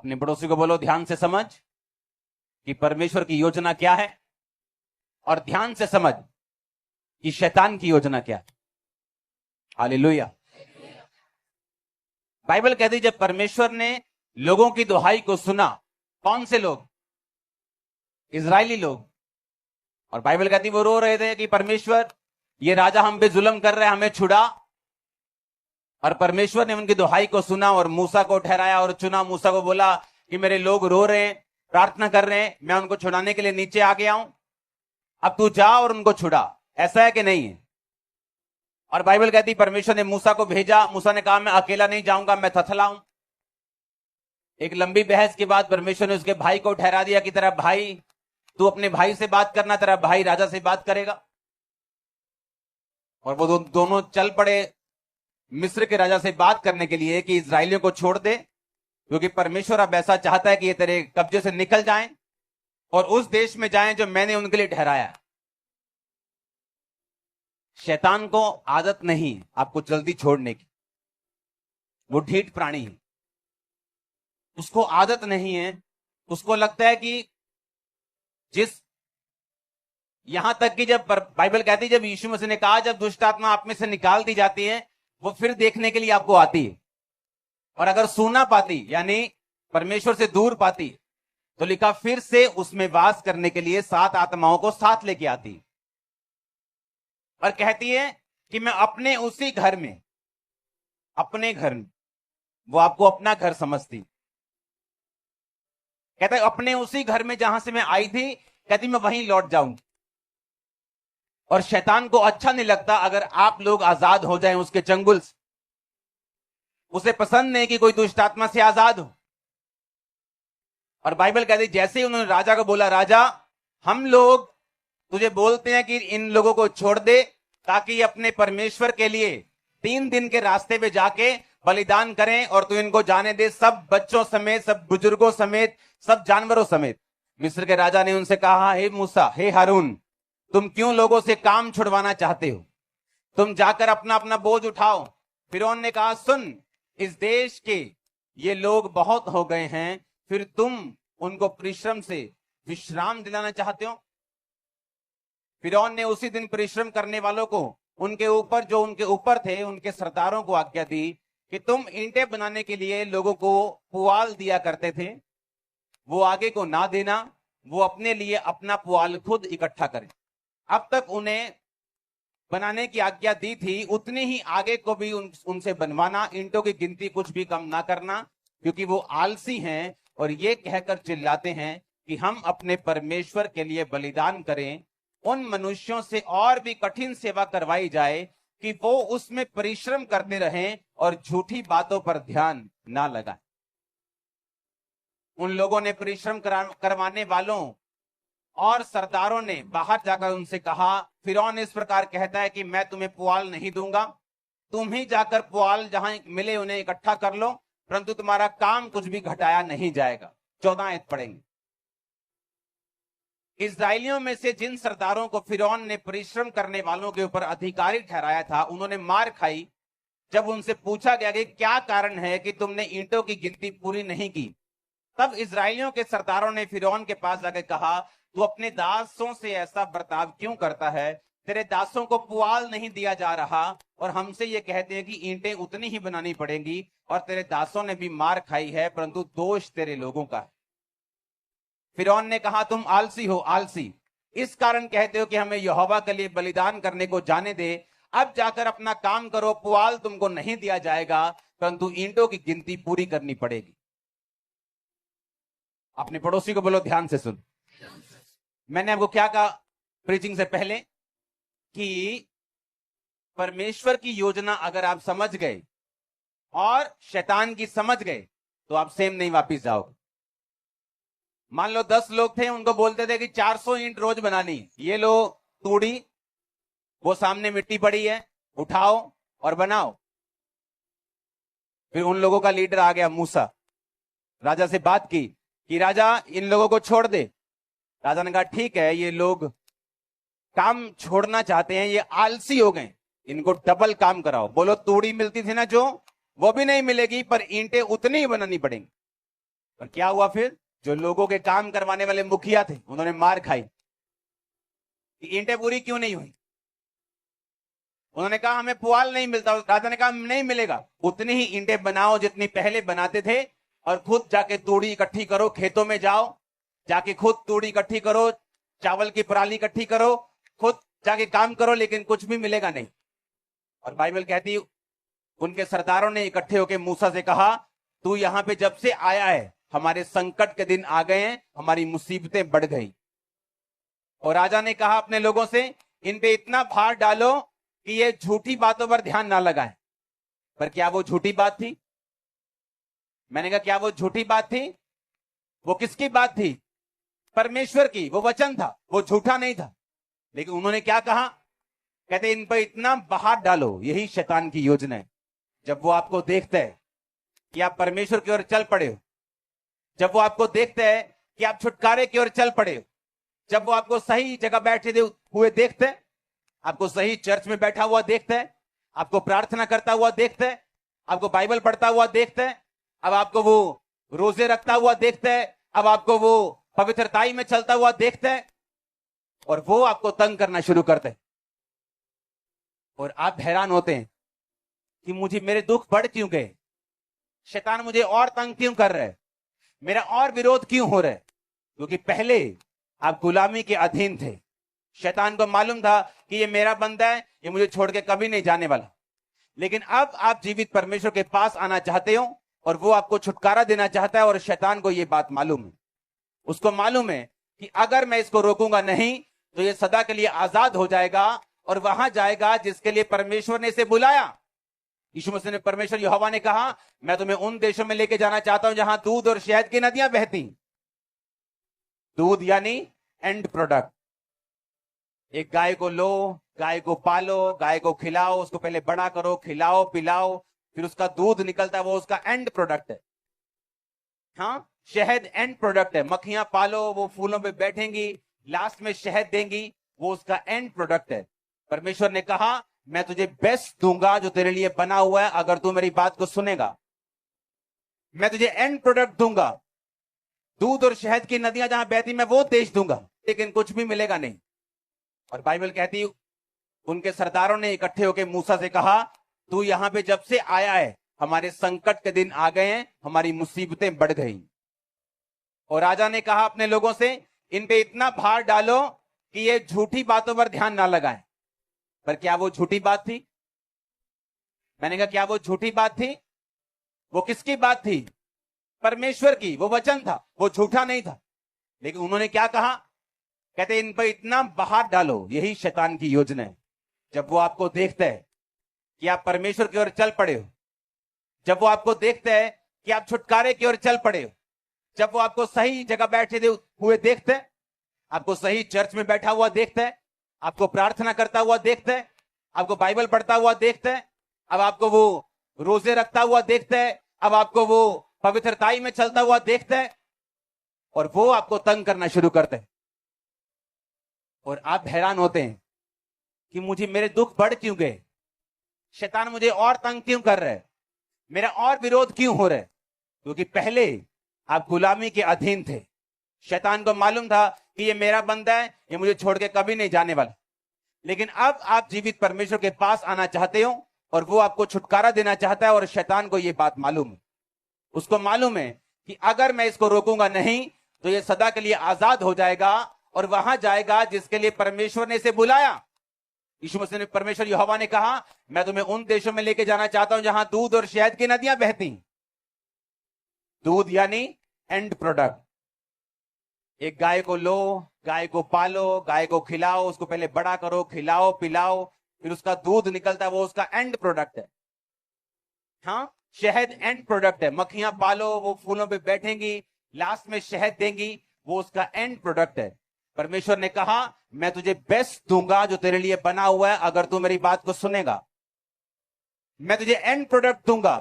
अपने पड़ोसी को बोलो ध्यान से समझ कि परमेश्वर की योजना क्या है, और ध्यान से समझ कि शैतान की योजना क्या है। हालेलुया। बाइबल कहती जब परमेश्वर ने लोगों की दुहाई को सुना, कौन से लोग? इजरायली लोग। और बाइबल कहती वो रो रहे थे कि परमेश्वर ये राजा हम पे जुल्म कर रहे हैं, हमें छुड़ा। और परमेश्वर ने उनकी दुहाई को सुना और मूसा को ठहराया और चुना। मूसा को बोला कि मेरे लोग रो रहे हैं, प्रार्थना कर रहे हैं, मैं उनको छुड़ाने के लिए नीचे आ गया हूं, अब तू जा और उनको छुड़ा। ऐसा है कि नहीं है? और बाइबल कहती परमेश्वर ने मूसा को भेजा। मूसा ने कहा मैं अकेला नहीं जाऊंगा, मैं थथला हूं। एक लंबी बहस के बाद परमेश्वर ने उसके भाई को ठहरा दिया कि तेरा भाई, तू अपने भाई से बात करना, तेरा भाई राजा से बात करेगा। और वो दोनों चल पड़े मिस्र के राजा से बात करने के लिए कि इजरायलियों को छोड़ दे, क्योंकि परमेश्वर अब ऐसा चाहता है कि ये तेरे कब्जे से निकल जाएं और उस देश में जाएं जो मैंने उनके लिए ठहराया। शैतान को आदत नहीं आपको जल्दी छोड़ने की, वो ढीठ प्राणी है, उसको आदत नहीं है। उसको लगता है कि यहां तक कि जब बाइबल कहती है जब यीशु मसीह ने कहा जब दुष्ट आत्मा आप में से निकाल दी जाती है वो फिर देखने के लिए आपको आती है, और अगर सुना पाती यानी परमेश्वर से दूर पाती तो लिखा फिर से उसमें वास करने के लिए 7 आत्माओं को साथ लेके आती और कहती है कि मैं अपने उसी घर में, अपने घर में, वो आपको अपना घर समझती, कहता है अपने उसी घर में जहां से मैं आई थी, कहती मैं वहीं लौट जाऊंगी। और शैतान को अच्छा नहीं लगता अगर आप लोग आजाद हो जाएं उसके चंगुल से। उसे पसंद नहीं कि कोई दुष्ट आत्मा से आजाद हो। और बाइबल कहती जैसे ही उन्होंने राजा को बोला राजा हम लोग तुझे बोलते हैं कि इन लोगों को छोड़ दे ताकि अपने परमेश्वर के लिए 3 दिन के रास्ते पे जाके बलिदान करें और तू इनको जाने दे, सब बच्चों समेत, सब बुजुर्गों समेत, सब जानवरों समेत। मिस्र के राजा ने उनसे कहा हे मूसा, हे हारून, तुम क्यों लोगों से काम छुड़वाना चाहते हो? तुम जाकर अपना अपना बोझ उठाओ। फिरौन ने कहा सुन, इस देश के ये लोग बहुत हो गए हैं, फिर तुम उनको परिश्रम से विश्राम दिलाना चाहते हो? फिरौन ने उसी दिन परिश्रम करने वालों को, उनके ऊपर जो उनके ऊपर थे, उनके सरदारों को आज्ञा दी कि तुम ईंटें बनाने के लिए लोगों को पुआल दिया करते थे, वो आगे को ना देना, वो अपने लिए अपना पुआल खुद इकट्ठा करें। अब तक उन्हें बनाने की आज्ञा दी थी, उतनी ही आगे को भी उनसे बनवाना, ईंटों की गिनती कुछ भी कम ना करना, क्योंकि वो आलसी हैं और ये कहकर चिल्लाते हैं कि हम अपने परमेश्वर के लिए बलिदान करें। उन मनुष्यों से और भी कठिन सेवा करवाई जाए कि वो उसमें परिश्रम करते रहें और झूठी बातों पर ध्यान ना लगाएं। उन लोगों ने परिश्रम करवाने वालों और सरदारों ने बाहर जाकर उनसे कहा, फिरौन इस प्रकार कहता है कि मैं तुम्हें पुआल नहीं दूंगा, तुम ही जाकर पुआल जहां मिले उन्हें इकट्ठा कर लो, परंतु तुम्हारा काम कुछ भी घटाया नहीं जाएगा। 14 आयत पढ़ेंगे। इस्राएलियों में से जिन सरदारों को फिरौन ने परिश्रम करने वालों के ऊपर अधिकारी ठहराया था, उन्होंने मार खाई जब उनसे पूछा गया कि क्या कारण है कि तुमने ईंटों की गिनती पूरी नहीं की। तब इस्राएलियों के सरदारों ने फिरौन के पास जाकर कहा, तू अपने दासों से ऐसा बर्ताव क्यों करता है? तेरे दासों को पुआल नहीं दिया जा रहा और हमसे ये कहते हैं कि ईंटें उतनी ही बनानी पड़ेंगी, और तेरे दासों ने भी मार खाई है, परंतु दोष तेरे लोगों का है। फिरौन ने कहा, तुम आलसी हो, आलसी, इस कारण कहते हो कि हमें यहोवा के लिए बलिदान करने को जाने दे। अब जाकर अपना काम करो, पुआल तुमको नहीं दिया जाएगा, परंतु ईंटों की गिनती पूरी करनी पड़ेगी। अपने पड़ोसी को बोलो ध्यान से सुन। मैंने आपको क्या कहा प्रीचिंग से पहले कि परमेश्वर की योजना अगर आप समझ गए और शैतान की समझ गए तो आप सेम नहीं वापिस जाओगे। मान लो 10 लोग थे, उनको बोलते थे कि 400 ईंट रोज बनानी, ये लो तूड़ी, वो सामने मिट्टी पड़ी है, उठाओ और बनाओ। फिर उन लोगों का लीडर आ गया मूसा, राजा से बात की कि राजा इन लोगों को छोड़ दे। राजा ने कहा ठीक है, ये लोग काम छोड़ना चाहते हैं, ये आलसी हो गए, इनको डबल काम कराओ। बोलो तूड़ी मिलती थी ना जो, वो भी नहीं मिलेगी, पर ईंटें उतनी ही बनानी पड़ेंगी। और क्या हुआ फिर? जो लोगों के काम करवाने वाले मुखिया थे उन्होंने मार खाई कि ईंटें पूरी क्यों नहीं हुई। उन्होंने कहा हमें पुआल नहीं मिलता। राजा ने कहा नहीं मिलेगा, उतनी ही ईंटें बनाओ जितनी पहले बनाते थे, और खुद जाके तूड़ी इकट्ठी करो, खेतों में जाओ, जाके खुद तूड़ी इकट्ठी करो, चावल की पराली इकट्ठी करो, खुद जाके काम करो, लेकिन कुछ भी मिलेगा नहीं। और बाइबल कहती उनके सरदारों ने इकट्ठे होकर मूसा से कहा, तू यहां पे जब से आया है हमारे संकट के दिन आ गए हैं, हमारी मुसीबतें बढ़ गई। और राजा ने कहा अपने लोगों से, इन पे इतना भार डालो कि ये झूठी बातों पर ध्यान ना लगाएं। पर क्या वो झूठी बात थी? मैंने कहा क्या वो झूठी बात थी? वो किसकी बात थी? परमेश्वर की। वो वचन था, वो झूठा नहीं था। लेकिन उन्होंने क्या कहा? कहते इन पर इतना भार डालो। यही शैतान की योजना है। जब वो आपको देखता है कि आप परमेश्वर की ओर चल पड़े हो, जब वो आपको देखता है कि आप छुटकारे की ओर चल पड़े हो, जब वो आपको सही जगह बैठे हुए देखते हैं, आपको सही चर्च में बैठा हुआ देखता है, आपको प्रार्थना करता हुआ देखता है, आपको बाइबल पढ़ता हुआ देखता है, अब आपको वो रोजे रखता हुआ देखता है, अब आपको वो पवित्रताई में चलता हुआ देखता है, और वो आपको तंग करना शुरू करते हैं। और आप हैरान होते हैं कि मुझे मेरे दुख बढ़ क्यों गए, शैतान मुझे और तंग क्यों कर रहा है, मेरा और विरोध क्यों हो रहा है। क्योंकि पहले आप गुलामी के अधीन थे। शैतान को मालूम था कि ये मेरा बंदा है, ये मुझे छोड़ के कभी नहीं जाने वाला। लेकिन अब आप जीवित परमेश्वर के पास आना चाहते हो, और वो आपको छुटकारा देना चाहता है। और शैतान को ये बात मालूम है, उसको मालूम है कि अगर मैं इसको रोकूंगा नहीं तो ये सदा के लिए आजाद हो जाएगा और वहां जाएगा जिसके लिए परमेश्वर ने इसे बुलाया। यीशु मसीह ने, परमेश्वर यहोवा ने कहा, मैं तुम्हें उन देशों में लेके जाना चाहता हूं जहां दूध और शहद की नदियां बहती। दूध यानी एंड प्रोडक्ट। एक गाय को लो, गाय को पालो, गाय को खिलाओ, उसको पहले बड़ा करो, खिलाओ पिलाओ, फिर उसका दूध निकलता है, वो उसका एंड प्रोडक्ट है। हाँ, शहद एंड प्रोडक्ट है। मक्खियां पालो, वो फूलों पे बैठेंगी, लास्ट में शहद देंगी, वो उसका एंड प्रोडक्ट है। परमेश्वर ने कहा, मैं तुझे बेस्ट दूंगा जो तेरे लिए बना हुआ है, अगर तू मेरी बात को सुनेगा। मैं तुझे एंड प्रोडक्ट दूंगा, दूध और शहद की नदियां जहां बहती, मैं वो देश दूंगा, लेकिन कुछ भी मिलेगा नहीं। और बाइबल कहती उनके सरदारों ने इकट्ठे होकर मूसा से कहा, तू यहां पे जब से आया है हमारे संकट के दिन आ गए हैं, हमारी मुसीबतें बढ़ गई। और राजा ने कहा अपने लोगों से, इन पे इतना भार डालो कि ये झूठी बातों पर ध्यान ना लगाएं। पर क्या वो झूठी बात थी? मैंने कहा क्या वो झूठी बात थी? वो किसकी बात थी? परमेश्वर की। वो वचन था, वो झूठा नहीं था। लेकिन उन्होंने क्या कहा? कहते इन पर इतना भार डालो। यही शैतान की योजना है। जब वो आपको देखता है कि आप परमेश्वर की ओर चल पड़े हो, जब वो आपको देखता है कि आप छुटकारे की ओर चल पड़े हो, जब वो आपको सही जगह बैठे हुए देखते हैं, आपको सही चर्च में बैठा हुआ देखता है, आपको प्रार्थना करता हुआ देखता है, आपको बाइबल पढ़ता हुआ देखता है, अब आपको वो रोजे रखता हुआ देखता है, अब आपको वो पवित्रताई में चलता हुआ देखता है, और वो आपको तंग करना शुरू करते हैं। और आप हैरान होते हैं कि मुझे मेरे दुख बढ़ क्यों गए, शैतान मुझे और तंग क्यों कर रहा है, मेरा और विरोध क्यों हो रहा है। क्योंकि पहले आप गुलामी के अधीन थे। शैतान को मालूम था कि ये मेरा बंदा है, ये मुझे छोड़ के कभी नहीं जाने वाला। लेकिन अब आप जीवित परमेश्वर के पास आना चाहते हो, और वो आपको छुटकारा देना चाहता है। और शैतान को ये बात मालूम है, उसको मालूम है कि अगर मैं इसको रोकूंगा नहीं तो ये सदा के लिए आजाद हो जाएगा और वहां जाएगा जिसके लिए परमेश्वर ने इसे बुलाया। यीशु मसीह ने, परमेश्वर यहोवा ने कहा, मैं तुम्हें उन देशों में लेके जाना चाहता हूं जहां दूध और शहद की नदियां बहती। दूध यानी एंड प्रोडक्ट। एक गाय को लो, गाय को पालो, गाय को खिलाओ, उसको पहले बड़ा करो, खिलाओ पिलाओ, फिर उसका दूध निकलता है, वो उसका एंड प्रोडक्ट है। हाँ, शहद एंड प्रोडक्ट है। मक्खियां पालो, वो फूलों पे बैठेंगी, लास्ट में शहद देंगी, वो उसका एंड प्रोडक्ट है। परमेश्वर ने कहा, मैं तुझे बेस्ट दूंगा जो तेरे लिए बना हुआ है, अगर तू मेरी बात को सुनेगा। मैं तुझे एंड प्रोडक्ट दूंगा,